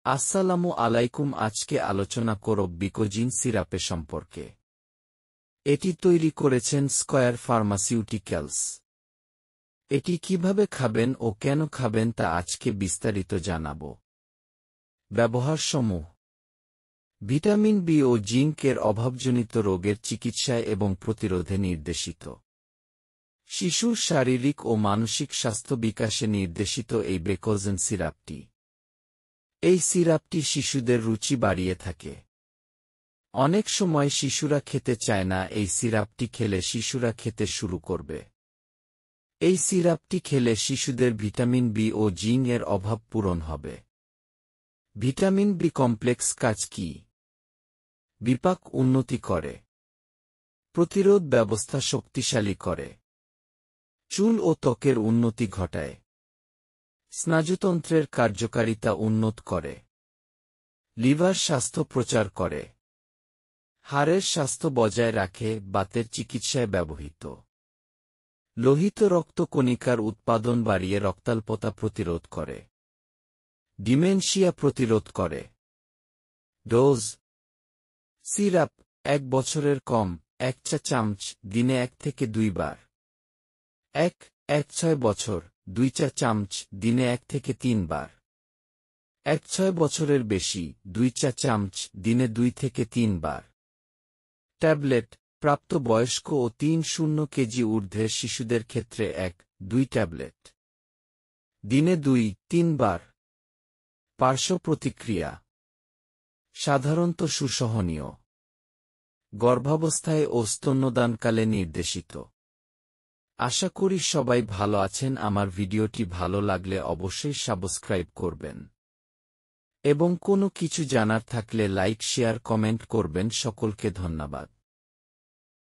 আসসালামু আলাইকুম। আজকে আলোচনা করব বিকোজিন সিরাপে সম্পর্কে। এটি তৈরি করেছেন স্কয়ার ফার্মাসিউটিক্যালস। এটি কিভাবে খাবেন ও কেন খাবেন তা আজকে বিস্তারিত জানাব। ব্যবহারসমূহ: ভিটামিন বি ও জিঙ্কের অভাবজনিত রোগের চিকিৎসায় এবং প্রতিরোধে নির্দেশিত। শিশুর শারীরিক ও মানসিক স্বাস্থ্য বিকাশে নির্দেশিত এই বিকোজিন সিরাপটি। এই সিরাপটি শিশুদের রুচি বাড়িয়ে থাকে। অনেক সময় শিশুরা খেতে চায় না, এই সিরাপটি খেলে শিশুরা খেতে শুরু করবে। এই সিরাপটি খেলে শিশুদের ভিটামিন বি ও জিঙ্ক এর অভাব পূরণ হবে। ভিটামিন বি কমপ্লেক্স কাজ কি? বিপাক উন্নতি করে, প্রতিরোধ ব্যবস্থা শক্তিশালী করে, চুল ও ত্বকের উন্নতি ঘটায়, স্নায়ুতন্ত্রের কার্যকারিতা উন্নত করে, লিভার স্বাস্থ্য প্রচার করে, হাড়ের স্বাস্থ্য বজায় রাখে, বাতের চিকিৎসায় ব্যবহৃত, লোহিত রক্তকণিকার উৎপাদন বাড়িয়ে রক্তাল্পতা প্রতিরোধ করে, ডিমেনশিয়া প্রতিরোধ করে। ডোজ: সিরাপ 1 বছরের কম 1 চা-চামচ, দিনে 1 থেকে 2 বার। 1-6 বছর 2 চা-চামচ, দিনে 1 থেকে 3 বার। 1-6 বছরের বেশি 2 চা-চামচ, দিনে 2 থেকে 3 বার। ট্যাবলেট: প্রাপ্তবয়স্ক ও 3-0 কেজি ঊর্ধ্বের শিশুদের ক্ষেত্রে 1-2 ট্যাবলেট, দিনে 2-3 বার। পার্শ্ব প্রতিক্রিয়া: সাধারণত সুসহনীয়, গর্ভাবস্থায় ও স্তন্যদানকালে নির্দেশিত। আশা করি সবাই ভালো আছেন। আমার ভিডিওটি ভালো লাগলে অবশ্যই সাবস্ক্রাইব করবেন এবং কোনো কিছু জানার থাকলে লাইক, শেয়ার, কমেন্ট করবেন। সকলকে ধন্যবাদ।